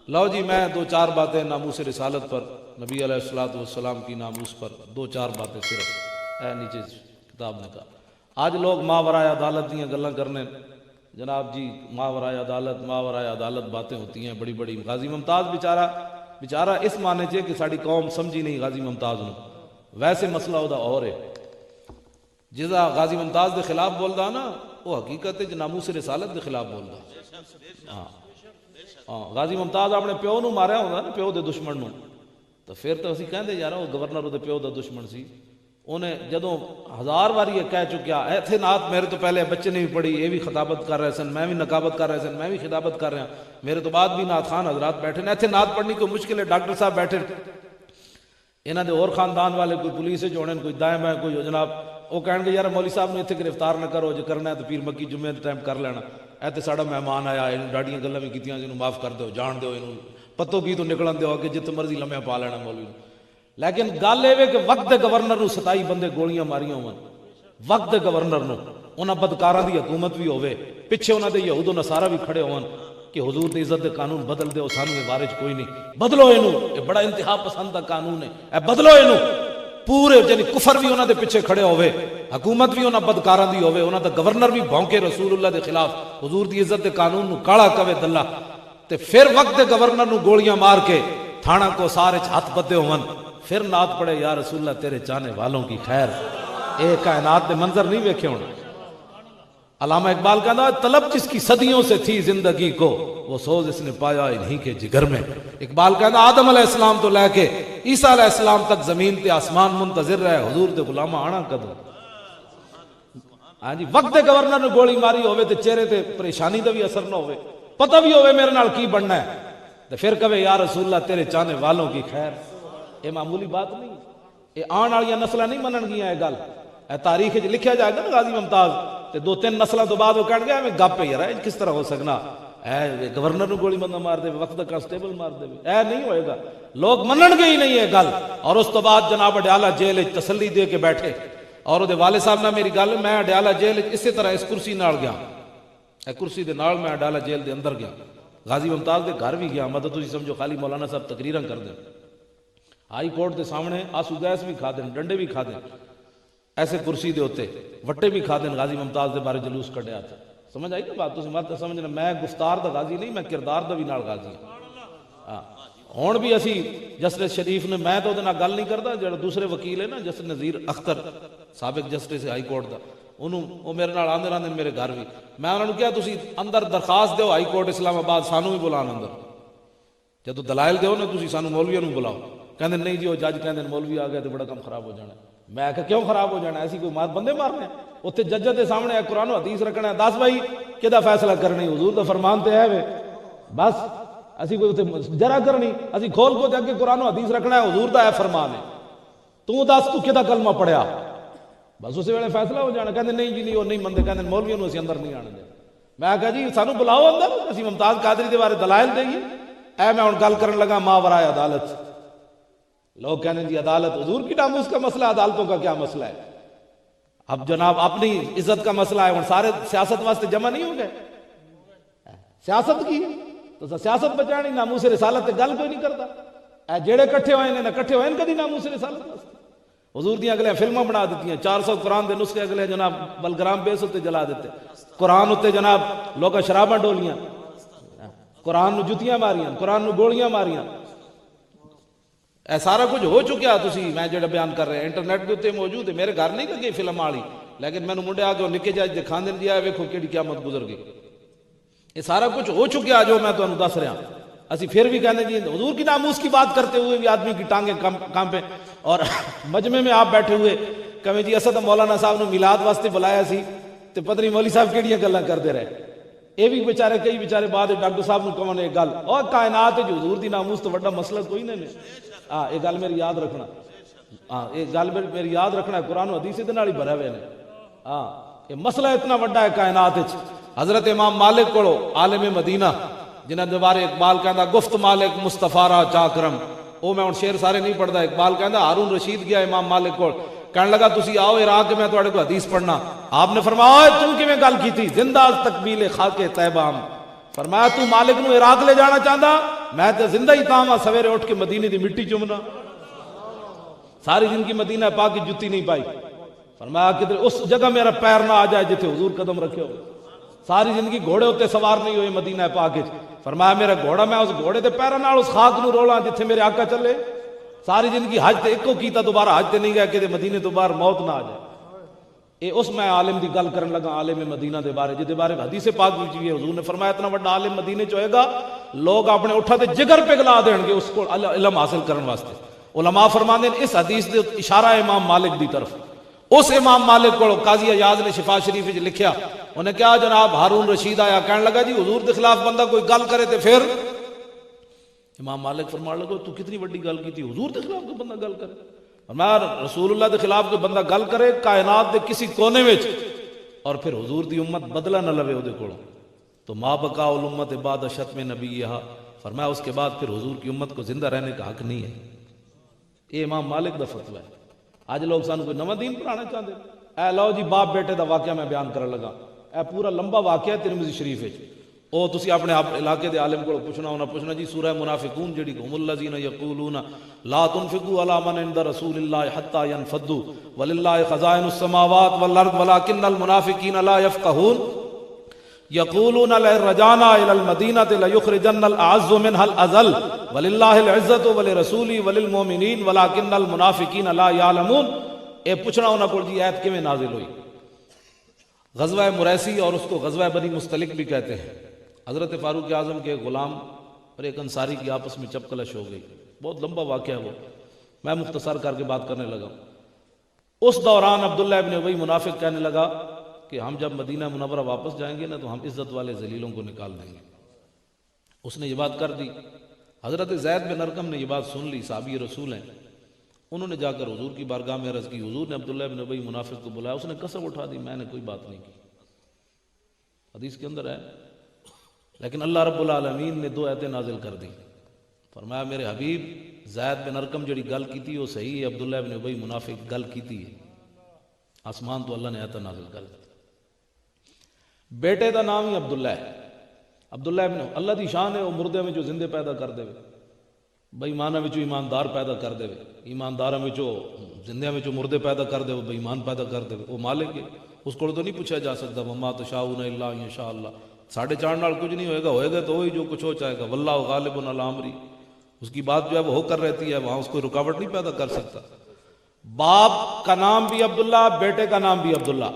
لو جی میں دو چار باتیں ناموس رسالت پر، نبی علیہ الصلوۃ والسلام کی ناموس پر دو چار باتیں صرف نیچے کتاب نے کہا۔ آج لوگ ماورائے عدالت دیاں گلاں کرنے، جناب جی ماورائے عدالت باتیں ہوتی ہیں بڑی بڑی۔ غازی ممتاز بیچارہ اس معنی چ کہ ساری قوم سمجھی نہیں غازی ممتاز نو، ویسے مسئلہ وہ اور ہے۔ جزا غازی ممتاز دے خلاف بولدا نا، وہ حقیقت ہے ناموس رسالت دے خلاف بولدا۔ ہاں غازی ممتاز اپنے پیو نو ماریا ہوندا نا، پیو دے دشمن نو، تو پھر تو اسی کہندے یار وہ گورنر دے پیو دا دشمن سی۔ انہیں جدوں ہزار بار یہ کہہ چکیا ایتھے نعت میرے تو پہلے بچے نے بھی پڑھی، یہ بھی خطابت کر رہے سن، میں بھی نقابت کر رہے سن، میں بھی خطابت کر رہا، میرے تو بعد بھی نعت خان حضرات بیٹھے نے، ایتھے نعت پڑھنی کوئی مشکل ہے، ڈاکٹر صاحب بیٹھے انہاں دے اور خاندان والے، کوئی پولیس ہونے، کوئی دائیں بائیں، کوئی جناب وہ کہن گے یار مولوی صاحب نے اتنے گرفتار نہ کرو، جو کرنا ہے تو پیر مکی جمعے کے ٹائم کر لینا، ایتھے ساڈا مہمان آیا، انہوں ڈاڈیاں گلاں بھی کیتیاں، انہوں معاف کر دو، جان دو، انہوں پتو کی تو نکلن دیو کہ جت مرضی لمحہ پا لینا مولوی۔ لیکن گل یہ کہ وقت گورنر نو 27 بندے گولیاں ماریاں ہون، وقت گورنر نو انہاں بدکاراں دی حکومت بھی ہوے، پیچھے انہاں دے یہود و نصارا بھی کھڑے ہون کہ حضور دی عزت دے قانون بدل دیو، سانو یہ بارے کوئی نہیں، بدلو اینو، یہ بڑا انتہا پسند دا قانون ہے، اے بدلو اینو۔ پورے یعنی کفر بھی انہاں دے پیچھے کھڑے ہوئے، حکومت بھی انہاں بدکاراں دی ہوئے، انہاں دا گورنر بھی بھونکے رسول اللہ دے خلاف، حضور دی عزت دے قانون نو کالا کوے دلہ، تے پھر وقت گورنر نو گولیاں مار کے تھانہ کو سارے ہاتھ بدے ہون، پھر نعت پڑھے یا رسول اللہ تیرے چاہنے والوں کی خیر۔ اے کائنات دے منظر نہیں ویکھے ہونا۔ علامہ اقبال کہتا طلب جس کی صدیوں سے تھی زندگی کو، وہ سوز اس نے پایا انہی کے جگر میں۔ اقبال کہتا آدم علیہ السلام تو لے کے عیسیٰ علیہ السلام تک زمین تے آسمان منتظر رہے، حضور دے غلامہ آنا کدو۔ ہاں جی وقت گورنر نے گولی ماری ہوئے تے چہرے تے پریشانی دا بھی اثر نہ ہوئے، پتہ بھی ہوئے میرے نال کی بننا ہے، تے پھر کہے یا رسول اللہ تیرے چاہنے والوں کی خیر۔ یہ معمولی بات نہیں، یہ آن والی نسلیں نہیں منن گیا، یہ گل اے تاریخ لکھیا جائے گا نا غازی ممتاز تے 2-3 نسلوں تو بعد وہ کہن گیا میں گپ ہے یار کس طرح ہو سکنا، اے گورنر نو گولی بندہ مار دے، وقت کانسٹیبل مار دے، اے نہیں ہوئے گا، لوگ منن گے ہی نہیں یہ گل۔ اور اس تو بعد جناب اڈیالہ جیل تسلی دے کے بیٹھے، اور وہ والد صاحب نے میری گل، میں اڈیالہ جیل اسی طرح اس کرسی نال گیا، اے کرسی دے نال میں اڈیالہ جیل دے اندر گیا، غازی ممتاز دے گھر بھی گیا، مدد تسی سمجھو خالی مولانا صاحب تقریراں کر دیں، ہائی کورٹ دے سامنے آسو گیس بھی کھا دیں، ڈنڈے بھی کھا دیں، ایسے کرسی دے ہوتے وٹے بھی کھا دیں، غازی ممتاز دے بارے جلوس کڈے آتے۔ سمجھ آئی نا بات؟ تسی مت سمجھنا میں گفتار دا غازی نہیں، میں کردار دا بھی نال غازی ہاں۔ ہون بھی اسی جسٹس شریف نے، میں تو نہ گل نہیں کرتا، جو دوسرے وکیل ہے نا جسٹس نذیر اختر سابق جسٹس ہائی کورٹ دا، انہوں وہ میرے نال آندے رہندے میرے گھر بھی، میں انہوں نے کہا تسی اندر درخواست دیو ہائی کورٹ اسلام آباد، سانو بھی بلان اندر، جدو دلائل دیو نا تسی سانو مولویوں نو بلاؤ، کہندے نہیں جی وہ جج کہندے مولوی آ گئے تو بڑا کم خراب ہو جانا ہے۔ میں کہا کیوں خراب ہو جانا ہے، ایسی کوئی بندے مارنے ہیں اتنے جج دے سامنے قرآن و حدیث رکھنا ہے، دس بھائی کدا فیصلہ کرنی، حضور دا فرمان تے ہے وے بس، اسی کوئی اتنے جرا کرنی، اسی کھول کو دے کے قرآن و حدیث رکھنا ہے، حضور دا ہے فرمان ہے، تو دس تو کدا کلمہ پڑھیا، بس اسی ویلے فیصلہ ہو جانا۔ کہندے نہیں جی نہیں وہ نہیں مندے، کہندے مولویوں نو اسی اندر نہیں آنے دے۔ میں کہا جی سانو بلاؤ اندر، اسی ممتاز قادری دے بارے دلائل دئیے۔ اے میں ہن گل کرن لگا ماورائے عدالت، لوگ کہنے جی عدالت حضور کی ناموس کا مسئلہ، عدالتوں کا کیا مسئلہ ہے؟ اب جناب اپنی عزت کا مسئلہ ہے، سارے سیاست واسطے جمع نہیں ہو گئے، سیاست کی تو سیاست بچانی، ناموس رسالت گل کوئی نہیں کرتا، اے جیڑے کٹھے ہوئے ہیں کٹھے ہوئے ہیں کدی ناموس رسالت واسطے؟ حضور دیاں اگلے فلمیں بنا دیتی ہیں، 400 قرآن دے نسخے اگلے جناب بلگرام بیس ہوتے جلا دیتے، قرآن ہوتے جناب لوگ شراباں ڈولیاں، قرآن نو جتیاں ماریاں، قرآن نو گولیاں ماریاں، اے سارا کچھ ہو چکیا۔ تسی میں جڑا بیان کر رہے ہیں انٹرنیٹ کے اتنے موجود ہے، میرے گھر نہیں لگی فلم والی، لیکن میں نے منڈے آ کے نکے جائے دکھا دیں دیا، ویکھو کیڑی قیامت گزر گئی۔ یہ سارا کچھ ہو چکیا جو میں تمہیں دس رہا، اسی پھر بھی کہنے جی حضور کی ناموس کی بات کرتے ہوئے بھی آدمی کی ٹانگیں کام پہ، اور مجمع میں آپ بیٹھے ہوئے کہیں جی اسد مولانا صاحب نے میلاد واسطے بلایا سی تے پتہ نہیں مولوی صاحب کیڑیاں گلاں کرتے رہے۔ یہ بھی بیچارے کئی بیچارے بعد ڈاکٹر صاحب نے کہنے ایک گل، اور کائنات جو حضور دی ناموس تو بڑا مسئلہ کوئی نہیں ہے۔ ہاں یہ گل میری یاد رکھنا، ہاں یہ گل میری یاد رکھنا، قرآن و حدیث دے نال ہی بھرے ہوئے نے۔ ہاں یہ مسئلہ اتنا بڑا ہے کائنات وچ۔ حضرت امام مالک کو عالم مدینہ جنہاں دے بارے اقبال کہندا گفت مالک مصطفیٰ را چاکرم، وہ میں ہن شعر سارے نہیں پڑھدا، اقبال کہندا ہارون رشید گیا امام مالک کو، کہنے لگا تسی آؤ عراق میں تواڈے کو حدیث پڑھنا، آپ نے فرمایا تم کیویں گل کیتی، زندہ تقبیل خاک طیبہ، فرمایا تو مالک نو عراق لے جانا چاہتا، میں تے زندہ ہی تاں ہاں سویرے اٹھ کے مدینے دی مٹی چومنا، ساری زندگی مدینہ پاک کی جتی نہیں پائی۔ فرمایا کہ اس جگہ میرا پیر نہ آ جائے جتھے حضور قدم رکھے ہو، ساری زندگی گھوڑے ہوتے سوار نہیں ہوئے مدینہ پاک۔ فرمایا میرا گھوڑا میں اس گھوڑے دے پیروں نال اس خاک نو رولا جتھے میرے آقا چلے۔ ساری زندگی حج تے ایکو کیتا، دوبارہ حج تے نہیں گیا کہ مدینے تو باہر موت نہ آ جائے۔ اے اس میں عالم دی گل کرن لگا، عالم مدینہ دے بارے جدے بارے حدیث پاک وچ بھی حضور نے فرمایا اتنا بڑا عالم مدینے چ ہوئے گا، لوگ اپنے اٹھا تے جگر پگھلا دین گے اس کو علم حاصل کرن واسطے۔ علماء فرماندے ہیں اس حدیث دے اشارہ ہے امام مالک دی طرف۔ اس امام مالک کو قاضی ایاز نے شفا شریف وچ لکھیا، انہیں کہا جناب ہارون رشید آیا، کہنے لگا جی حضور دے خلاف بندہ کوئی گل کرے تے پھر؟ امام مالک فرمان لگا تو کتنی بڑی گل کی تھی، حضور دے خلاف کوئی بندہ گل کرے؟ فرمایا رسول اللہ دے خلاف کوئی بندہ گل کرے کائنات دے کسی کونے وچ اور پھر حضور دی امت بدلہ نہ لوے اودے کولوں تو ما بقا الامت بعد شتم نبیھا، فرمایا اس کے بعد پھر حضور کی امت کو زندہ رہنے کا حق نہیں ہے۔ یہ امام مالک دا فتویٰ ہے۔ آج لوگ سانو کوئی نواں دین پڑھانا چاہتے، اے لو جی باپ بیٹے دا واقعہ میں بیان کرن لگا، اے پورا لمبا واقعہ ہے ترمذی شریف وچ۔ او تسی اپنے علاقے دے عالم کو پوچھنا ہونا، پوچھنا جی سورہ منافقون جڑی ہم الذین یقولون لا تنفقوا علی من عند رسول اللہ حتی ينفضوا وللہ خزائن السماوات والارض ولکن المنافقین لا یفقہون یقولون لئن رجعنا الى المدینۃ لیخرجن الاعز منها الاذل وللہ العزۃ ولرسولہ وللمؤمنین ولکن المنافقین لا یعلمون۔ اے پوچھنا ہونا کو جی آیت کیویں نازل ہوئی؟ غزوہ مریسی اور اس کو غزوہ بنی مستلق بھی کہتے ہیں۔ حضرت فاروق اعظم کے غلام اور ایک انصاری کی آپس میں چپکلش ہو گئی، بہت لمبا واقعہ وہ، میں مختصر کر کے بات کرنے لگا۔ اس دوران عبداللہ ابن ابی منافق کہنے لگا کہ ہم جب مدینہ منورہ واپس جائیں گے نا تو ہم عزت والے ذلیلوں کو نکال دیں گے۔ اس نے یہ بات کر دی۔ حضرت زید بن ارقم نے یہ بات سن لی، صحابی رسول ہیں، انہوں نے جا کر حضور کی بارگاہ میں عرض کی، حضور نے عبداللہ ابن ابی منافق کو بلایا، اس نے قسم اٹھا دی میں نے کوئی بات نہیں کی، حدیث کے اندر ہے۔ لیکن اللہ رب العالمین نے 2 آیتیں نازل کر دی، فرمایا میرے حبیب زید بن ارقم جڑی گل کی تھی وہ صحیح ہے، عبداللہ ابن ابی منافق گل کی تھی، آسمان تو اللہ نے آیت نازل کر دی۔ بیٹے دا نام ہی عبداللہ ہے، عبداللہ ابن اللہ دی شان ہے، وہ مردے میں جو زندے پیدا کر دے، بے ایمانہ میں جو ایماندار پیدا کر دے، ایماندار میں جو زندے میں جو مردے پیدا کر دے وہ بے ایمان پیدا کر دے، وہ مالک ہے، اس کو تو نہیں پوچھا جا سکتا وما تشاؤون الا ان شاء اللہ، ساڑھے چاند نال کچھ نہیں ہوئے گا تو وہی جو کچھ ہو چاہے گا، واللہ غالب علی امری، اس کی بات جو ہے وہ ہو کر رہتی ہے، وہاں اس کو رکاوٹ نہیں پیدا کر سکتا۔ باپ کا نام بھی عبداللہ، بیٹے کا نام بھی عبداللہ۔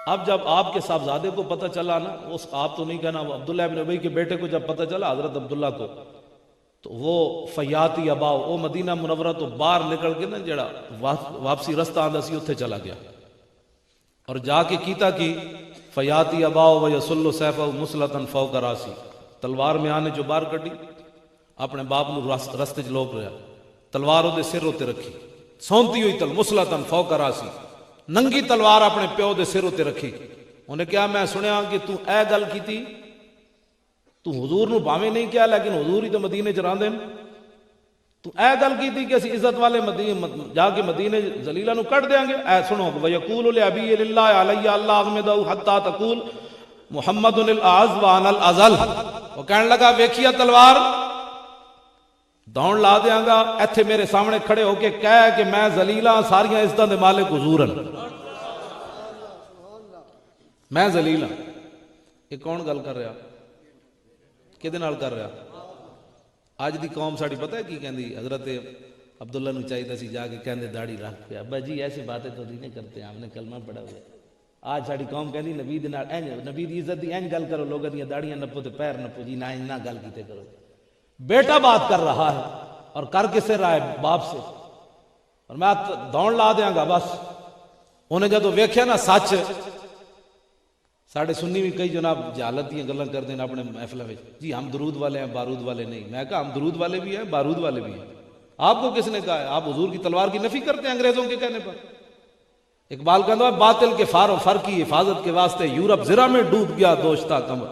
اب جب آپ کے صاحبزادے کو پتہ چلا نا، اس آپ تو نہیں کہنا، عبداللہ ابن ابی کے بیٹے کو جب پتہ چلا حضرت عبداللہ کو، تو وہ فیاتی اباؤ، وہ مدینہ منورہ تو باہر نکل کے نا جڑا واپسی رستہ آندا سی اتھے چلا گیا اور جا کے کیتا کی فیاتی اباؤ و یسل سیفہ مسلطن فوق راسی، تلوار میں آنے جو باہر کٹی، اپنے باپ نو رستے چ لوک رہا، تلوار دے سر ہوتے رکھی، سونتی ہوئی تل مسلطن فوق راسی، ننگی تلوار اپنے پیو دے سر ہوتے رکھی۔ انہیں کہا میں سنیا کہ تو اے گل کی تھی، تو حضور نو باویں نہیں کیا لیکن حضور ہی تو مدینے چ رہندے، تو اے گل کی تھی کہ اسی عزت والے جا کے مدینے ذلیلہ نو کٹ دیاں گے۔ اے سنو وَيَقُولُ لِأَبِيِّ لِلَّهِ عَلَيَّ اللَّهُ أَحْمِدَهُ حَتَّى تَقُولُ مُحَمَّدٌ الْأَعَزُّ وَأَنَا الْأَذَلُّ۔ وہ کہنے لگا ویکھیا تلوار دوڑ لا دیاں گا، ایتھے میرے سامنے کھڑے ہو کے کہہ کہ میں ذلیلہ ساریاں عزتاں دے مالک حضور ہیں، میں ذلیل ہاں۔ یہ کون گل کر رہا؟ کدے نال کر رہا؟ آج دی قوم ساڑی پتہ ہے کی کہندی؟ حضرت عبداللہ نو چاہیے سی جا کے کہندے داڑھی رکھ پہ، ابا جی ایسی باتیں تو نہیں کرتے، ہم نے کلمہ پڑھا ہوا ہے۔ آج ساڑی قوم کہندی نبی دے نال نبی دی عزت دی اینج گل کرو، لوگاں دیاں داڑیاں نپو تے پیر نپو، جی نہ گل کیتے کرو۔ بیٹا بات کر رہا ہے اور کر کس سے رہا ہے؟ باپ سے، اور میں دوڑ لا دیاں گا بس۔ انہیں جدو ویکھیا نا سچ، ساڑھے سنی بھی کئی جناب جہالت دیا گلاں کر دیں اپنے محفلہ میں، جی ہم درود والے ہیں بارود والے نہیں۔ میں کہا ہم درود والے بھی ہیں بارود والے بھی ہیں، آپ کو کس نے کہا ہے؟ آپ حضور کی تلوار کی نفی کرتے ہیں انگریزوں کے کہنے پر۔ اقبال کہتا ہے باطل کے فار و فر کی حفاظت کے واسطے یورپ زرہ میں ڈوب گیا دوشتا کمر۔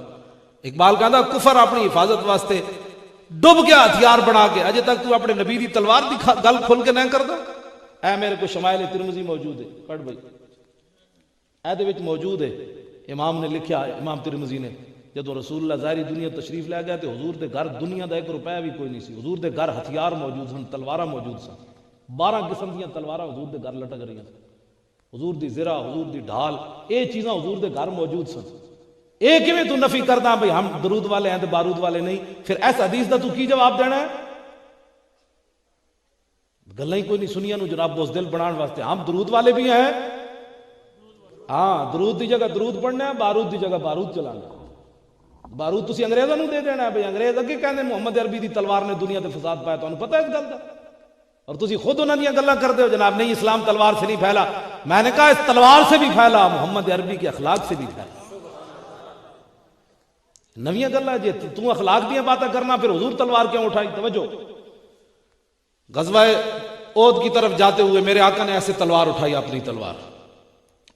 اقبال کہتا ہے کفر اپنی حفاظت واسطے ڈوب گیا ہتھیار بنا کے، اجے تک تو اپنے نبی دی تلوار دی گل کھول کے نہیں کردا۔ اے میرے کو شمائل ترمذی موجود ہے، پڑھ بھائی، اے دے وچ موجود ہے، امام نے لکھیا، امام ترمذی نے جدو رسول اللہ ظاہری دنیا تشریف لے گیا تو حضور دے گھر دنیا دا 1 روپیہ بھی کوئی نہیں سی. حضور دے گھر ہتھیار موجود سن, تلواراں موجود سن, 12 قسم دیاں تلواراں حضور دے گھر لٹک رہی ہیں. حضور دی زرہ, حضور دی ڈھال, یہ چیزاں حضور دے گھر موجود سن. اے کیویں تو نفی کردا بھئی ہم درود والے ہیں تے بارود والے نہیں؟ پھر اس حدیث دا تو کی جواب دینا ہے؟ گلاں ہی کوئی نہیں سنیاں نو جناب بوز دل بنان واسطے. ہم درود والے بھی ہیں, ہاں درود دی جگہ درود پڑھنا ہے, بارود دی جگہ بارود چلانا. بارود تسی انگریزاں نو دے دینا ہے. بھئی انگریز اگے کہندے محمد عربی دی تلوار نے دنیا تے فساد پایا, تانوں پتہ ہے اس گل دا؟ اور تسی خود انہاں دیاں گلاں کردے ہو جناب نہیں اسلام تلوار سے نہیں پھیلا. میں نے کہا اس تلوار سے بھی پھیلا, محمد عربی کے اخلاق سے بھی پھیلا. نویاں گلاں جے تو اخلاق دیاں باتیں کرنا, پھر حضور تلوار کیوں اٹھائی؟ توجہ, غزوہ احد کی طرف جاتے ہوئے میرے آقا نے ایسے تلوار اٹھائی, اپنی تلوار,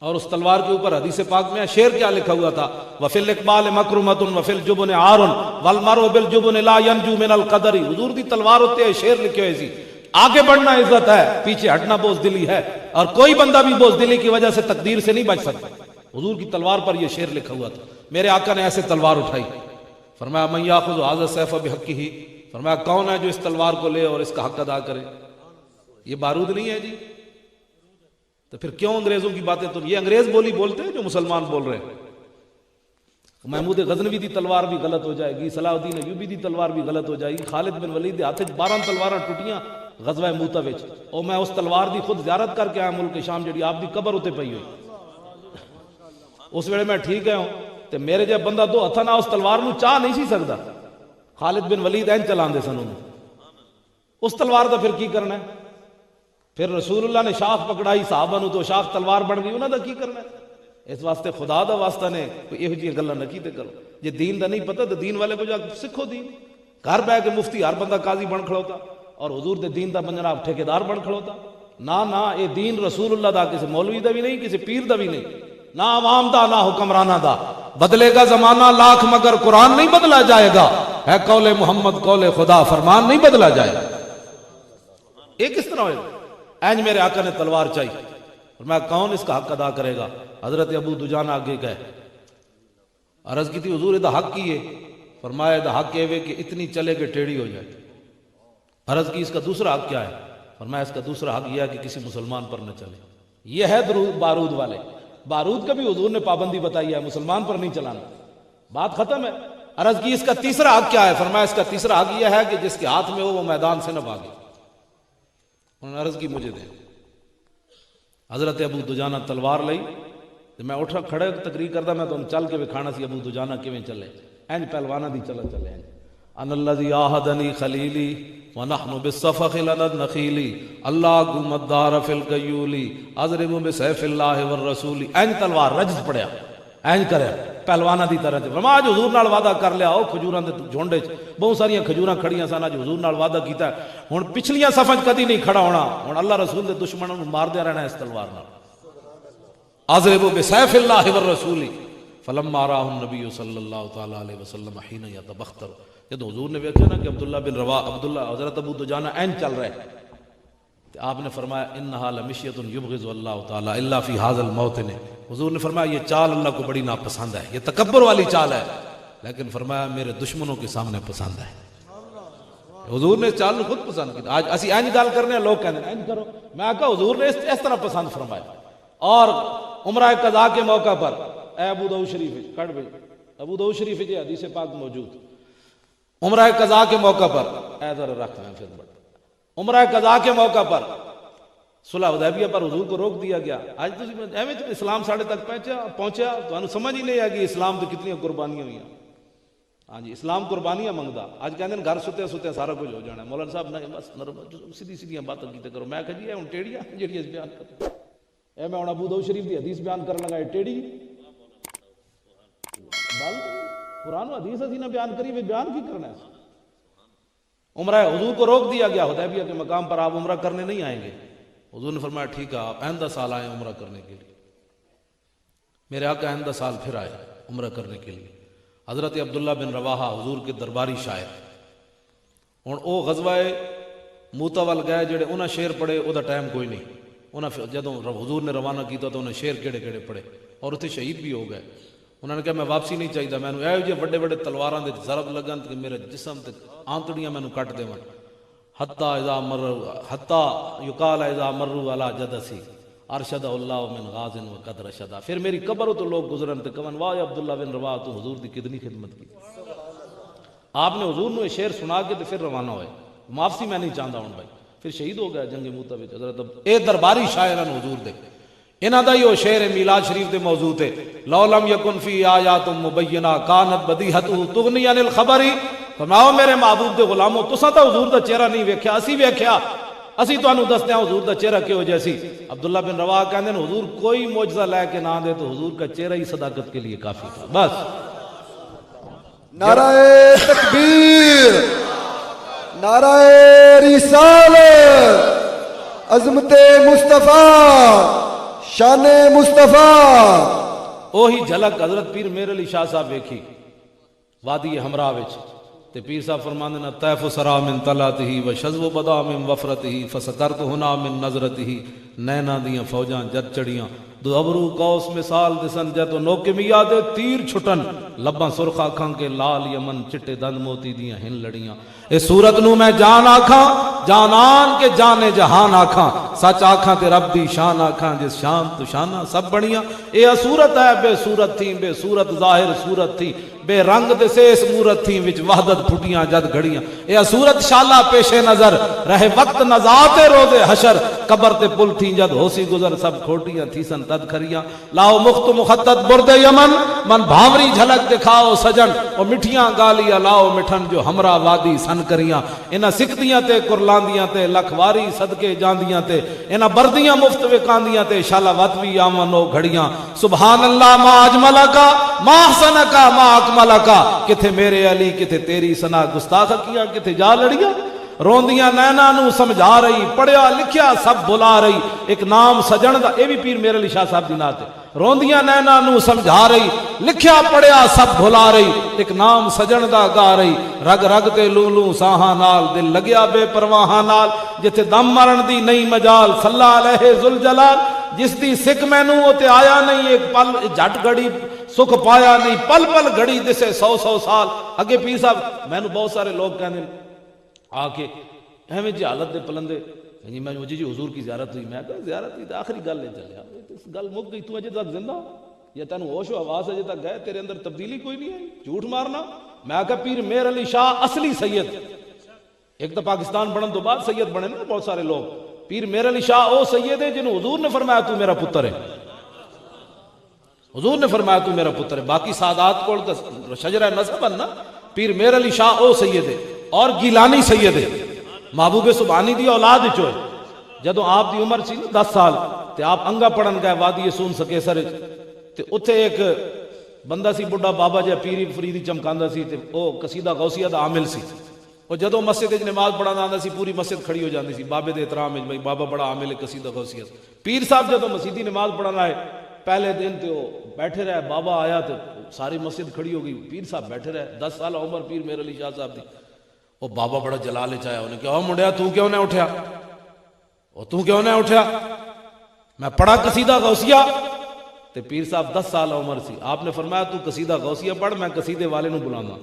اور اس تلوار کے اوپر حدیث پاک میں شعر کیا لکھا ہوا تھا؟ وفی الاقبال مکرمۃ وفی الجبن عار والمرء بالجبن لا ينجو من القدر. حضور دی تلوار ہوتے ہیں, شعر لکھے ہوئے سی, آگے بڑھنا عزت ہے, پیچھے ہٹنا بزدلی ہے, اور کوئی بندہ بھی بزدلی کی وجہ سے تقدیر سے نہیں بچ سکتا. حضور کی تلوار پر یہ شعر لکھا ہوا تھا. میرے آقا نے ایسے تلوار اٹھائی, فرمایا من یاخذ ھذا السیف بحقہ, فرمایا کون ہے جو اس تلوار کو لے اور اس کا حق ادا کرے؟ یہ بارود نہیں ہے جی. تو پھر کیوں انگریزوں کی باتیں؟ تو یہ انگریز بولی بولتے ہیں جو مسلمان بول رہے ہیں. محمود غزنوی دی تلوار بھی غلط ہو جائے گی, صلاح الدین ایوبی دی تلوار بھی غلط ہو جائے گی, خالد بن ولید دے ہاتھ 12 تلواراں ٹوٹیاں غزوہ موتا وچ, اور میں اس تلوار دی خود زیارت کر کے آیا ملک شام, جڑی آپ دی قبر ہوتے پئی ہوئی. اس ویلے میں ٹھیک ہے ہوں تے میرے جے بندہ 2 ہتھاں نال اس تلوار نو چاہ نہیں سی سکدا. خالد بن ولید این چلاندے سن انہوں, اس تلوار دا پھر کی کرنا ہے؟ پھر رسول اللہ نے شاخ پکڑائی صحابہ نو تو شاخ تلوار بن گئی, انہاں دا کی کرنا ہے؟ اس واسطے خدا دا واسطہ نے کوئی یہو جی گلاں نہ کیتے کرو. جے دین دا نہیں پتہ تو دین والے کو جا سکھو دین. گھر بیٹھ کے مفتی ہر بندہ قاضی بن کھڑوتا اور حضور دے دین دا بننا ٹھیکیدار بن کھڑوتا. نہ اے دین رسول اللہ دا کسی مولوی دا بھی نہیں, کسی پیر دا بھی نہیں, نہ عوام دا, نہ حکمرانہ دا. بدلے گا زمانہ لاکھ مگر قرآن نہیں بدلا جائے گا, ہے قول محمد قول خدا, فرمان نہیں بدلا جائے گا. ایک کس طرح ہوئے؟ اینج میرے آقا نے تلوار چاہی, اور میں کون اس کا حق ادا کرے گا؟ حضرت ابو دجانہ آگے گئے, عرض کی تھی حضور دا حق کی ہے؟ فرمایا دا حق یہ ہے کہ اتنی چلے کہ ٹیڑھی ہو جائے. عرض کی اس کا دوسرا حق کیا ہے؟ فرمایا اس کا دوسرا حق یہ ہے کہ کسی مسلمان پر نہ چلے. یہ ہے بارود والے. بارود کا بھی حضور نے پابندی بتائی ہے, مسلمان پر نہیں چلانا, بات ختم ہے. عرض کی اس کا تیسرا حق کیا ہے؟ فرمایا اس کا تیسرا حق یہ ہے کہ جس کے ہاتھ میں ہو وہ میدان سے نہ بھاگے. انہوں نے عرض کی مجھے دے. حضرت ابو دجانہ تلوار لئی, میں اٹھا کھڑے تقریر کردا, میں تو چل کے وکھانا سی ابو دجانہ کیویں چلے. اینج پہلوانا دی چلے اینج, ان الذی عاہدنی خلیلی ونحن بالصفخ لنا النخیلی اللہ قوم الدار فی القیولی اضرب بسیف اللہ والرسول. اینج تلوار رجز پڑیا, اینج کرے پہلوانا دی طرح. فرمایا اج حضور نال وعدہ کر لیا, او کھجوراں دے جھونڈے چ بہت ساریاں کھجوراں کھڑیاں سن, اج حضور نال وعدہ کیتا ہے, ہن پچھلیاں صفاں کدی نہیں کھڑا ہونا, ہن اللہ رسول دے دشمناں نوں ماردے رہنا اس تلوار نال. اضرب بسیف اللہ والرسول فلما راہ النبی صلی اللہ تعالی علیہ وسلم حین یتبختر. جب حضور نے دیکھا نا کہ عبداللہ بن رواح, عبداللہ حضرت ابو دجانہ این چل رہے, تو آپ نے فرمایا انہا لمشیۃ یبغض اللہ تعالی الا فی ھذا الموطن. حضور نے فرمایا یہ چال اللہ کو بڑی ناپسند ہے, یہ تکبر والی چال ہے, لیکن فرمایا میرے دشمنوں کے سامنے پسند ہے. حضور نے چال کو خود پسند کی. آج اسی اینج گل کرنے ہیں, لوگ کہتے ہیں اینج کرو. میں کہا حضور نے اس طرح پسند فرمایا. اور عمرہ قضاء کے موقع پر اے ابو داؤد شریف کٹ بھائی, ابو داؤد شریف جی حدیث پاک موجود, عمرہ قضاء کے موقع پر اے ذرا رکھ لیں پھر بڑھ, عمرہ قضاء کے موقع پر صلح حدیبیہ پر حضور کو روک دیا گیا. آج تو ایویں تو اسلام ساڑھے تک پہنچیا تو انہوں سمجھ ہی نہیں آیا کہ اسلام تو کتنی قربانیاں ہوئی. ہاں جی, اسلام قربانیاں منگدا. آج کہتے ہیں گھر ستے ستے سارا کچھ ہو جانا ہے. مولانا صاحب نہیں بس سیدھی سیدھی باتیں کیتے کرو. میں کہا جی ہن ٹیڑیاں جڑیاں بیان کرتے اے, میں ہن ابو داؤد شریف دی حدیث بیان کرن لگا ٹیڑی بل قرآن و حدیث اسی نہ بیان کری, وہ بیان کی کرنا ہے. عمرہ حضور کو روک دیا گیا حدیبیہ کے مقام پر, آپ عمرہ کرنے نہیں آئیں گے. حضور نے فرمایا ٹھیک ہے, آپ آئندہ سال آئیں عمرہ کرنے کے لیے. میرے آقا آئندہ سال پھر آئے عمرہ کرنے کے لیے. حضرت عبداللہ بن رواحہ حضور کے درباری شاعر, ہن او غزوہ موتا وال گئے, جڑے انہاں شعر پڑھے او دا ٹائم کوئی نہیں. انہاں جدوں حضور نے روانہ کیتا تو انہاں شعر کیڑے کیڑے پڑھے, اور اتنے شہید بھی ہو گئے. انہوں نے کہا میں واپسی نہیں چاہیے، میں نے اے جے بڑے بڑے تلواراں دے ضرب لگن کہ میرے جسم تے آنتڑیاں میں کٹ دیون، حتی اذا مروا حتی یقال اذا مروا علی جدسی ارشد اللہ من غاز و قد رشدا، پھر میری قبر تو لوگ گزرن تے کون واہ عبداللہ بن رواح تو حضور دی کتنی خدمت کی۔ آپ نے حضور نو یہ شعر سنا کے تے پھر روانہ ہوئے، معافی میں نہیں چاہتا ہوں بھائی، پھر شہید ہو گیا جنگ موتا وچ حضرت اے درباری شاعران حضور دے، انہاں دا یہ شعر میلاد شریف دے موضوع تے لو لم یکن فی آیات مبینہ کانت بدیہتہ تغنی عن الخبر، فرماؤ میرے محبوب دے غلاموں تساں تا حضور دا چہرہ نہیں ویکھیا، اسی ویکھیا، اسی تانوں دستے ہیں حضور دا چہرہ کیوں جیسی۔ عبداللہ بن رواح کہندے ہیں حضور کوئی معجزہ لے کے نہ دے تو حضور کا چہرہ ہی صداقت کے لیے کافی تھا، بس۔ نعرہ تکبیر، نعرہ رسالت، عظمت مصطفیٰ، شان مصطفیٰ۔ اوہی جھلک حضرت پیر میر علی شاہ صاحب ویکھی وادی ہمراہ وچ، تے پیر صاحب فرماندے نے طیف سرا من طلعتہ و شذو بدا من وفرتہ فسکرت ہنا من نظرتہ، نینا دیاں فوجاں جد چڑیاں دو ابرو قوس مثال دسن جد نوکمیا دے تیر چھٹن، لباں سرخ آکھاں کے لال یمن چٹے دند موتی دیاں ہن لڑیاں، اے صورت نو میں جان آکھاں جانان کے جانے جہان آکھاں، سچ آکھاں تے رب دی شان آکھاں جس شان تو شانہ سب بڑیاں، اے صورت ہے بے صورت تھی، بے صورت ظاہر صورت تھی، بے رنگ دے سیس مورت تھی وچ وحدت پھٹیاں جد گھڑیاں، اے صورت شالہ پیش نظر رہے وقت نزاعت روز حشر، قبر تے پل تھی جد ہوسی گزر سب کھوٹیاں تھی سن تد کھریاں، لاؤ مخت مخطط برد یمن من بھاوری جھلک دکھاؤ سجن، اور مٹھیاں گالیاں لاؤ مٹھن جو ہمراہ وادی سن کریاں، انہاں سکھدیاں تے قرلاندیاں تے لکھواری صدقے جاندیاں تے انہاں بردیاں مفت وکاندیاں تے شالہ وطوی آمن او گھڑیاں، سبحان اللہ ما اجملہ کا ما احسنہ کا ما اکملہ کا، کتھے میرے علی کتھے تیری ثنا گستاخ کیا کتھے جا لڑیاں، روندیاں نینا نو سمجھا رہی پڑھیا لکھیا سب بلا رہی، ایک نام سجن دا، اے بھی پیر میر علی شاہ صاحب دی نعت ہے، روندیاں نینا نو سمجھا رہی لکھیا پڑھیا سب بھلا رہی، ایک نام سجن دا گا رہی، رگ رگ تے لولوں ساہاں نال دل لگیا بے پرواہاں نال، جتھے دم مرن دی نہیں مجال صلی علیہ ذوالجلال، جس دی سکھ مینوں تے آیا نہیں ایک پل جھٹ گھڑی سکھ پایا نہیں، پل پل گھڑی دسے 100 سال اگے۔ پیر صاحب مینوں بہت سارے لوگ کہندے آ کے ایویں جی حالت دے پلندے جی میں جی حضور کی زیارت ہوئی، میں کہا زیارت ہوئی تو آخری گل نہیں چلیا، گل مک گئی، تو اجے تک زندہ یا تینوں ہوش و حواس اجے تک گئے، تیرے اندر تبدیلی کوئی نہیں آئی، جھوٹ مارنا۔ میں کہا پیر میر علی شاہ اصلی سید، ایک تو پاکستان بنن تو بعد سید بنے نا بہت سارے لوگ، پیر میر علی شاہ او سید ہے جنہوں حضور نے فرمایا تو میرا پتر ہے، حضور نے فرمایا تو میرا پتر ہے، باقی سادات کو شجرہ نسب نا، پیر میر علی شاہ او سید ہے، اور گیلانی سید ہے، محبوب سبحانی دی اولاد چوئے، جدوں آپ دی عمر سی 10 سال تے آپ انگا پڑھن گئے وادی سون سکیسر تے اتھے ایک بندہ سی بڑھا بابا جا پیری فریدی چمکاندہ سی تے او قصیدہ غوثیہ دا عامل سی، اور جدوں مسجد وچ نماز پڑھانا آندا سی پوری مسجد کھڑی ہو جاندی سی بابے دے احترام وچ، بھئی بابا بڑا عامل ہے قصیدہ غوثیہ۔ پیر صاحب جدوں مسجدی نماز پڑھانا آئے پہلے دن تے وہ بیٹھے رہے، بابا آیا تو ساری مسجد کھڑی ہو گئی، پیر صاحب بیٹھے رہے، 10 سال عمر پیر میر علی شاہ صاحب دی۔ وہ بابا بڑا جلال چاہیا، انہیں کہا او منڈیا تو کیوں نہ اٹھیا، او تو کیوں نہ اٹھیا، میں پڑھا قصیدہ غوثیہ۔ تے پیر صاحب 10 سال عمر سی، آپ نے فرمایا تو قصیدہ غوثیہ پڑھ، میں قصیدے والے نو بلانا۔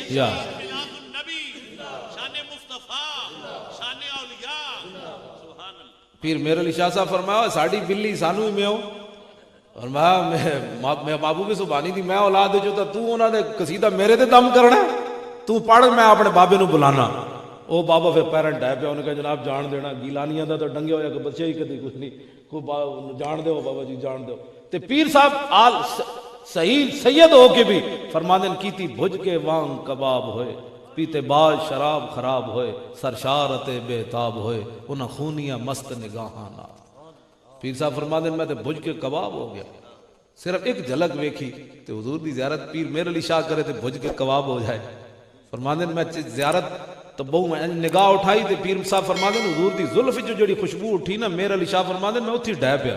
یا پیر میر علی شاہ صاحب فرمایا ساڑی بلی سانو ہی میں ہو، فرمایا میں محبوب سبحانی دی میں اولاد جو تا تو انہاں دے قصیدہ میرے تے دم کرنا ہے، تو پڑھ میں اپنے بابے نو بلانا۔ او بابا پھر پیرنٹ ہے پہ انہوں نے کہا جناب جان دینا، گیلانیاں دا تو ڈنگے ہویا کہ بچے ہی کدی کچھ نہیں، کو جان دے ہو بابا جی جان دے ہو۔ تے پیر صاحب آل صحیح سید ہو کے بھی فرماندن کیتی بھج کے وانگ کباب ہوئے، پیتے باز شراب خراب ہوئے، سرشارت بے تاب ہوئے، انہاں خونیاں مست نگاہاں نال۔ پیر صاحب فرماندن میں تے بھج کے کباب ہو گیا، صرف ایک جھلک ویکھی تے حضور دی زیارت پیر میر علی شاہ کرے تے بھج کے کباب ہو جائے۔ فرماندن میں زیارت تو بہو میں نگاہ اٹھائی تے پیر صاحب فرماندن حضور دی زلف جو جڑی خوشبو اٹھی نا، میر علی شاہ فرماندن میں اتھی ڈہ پیا۔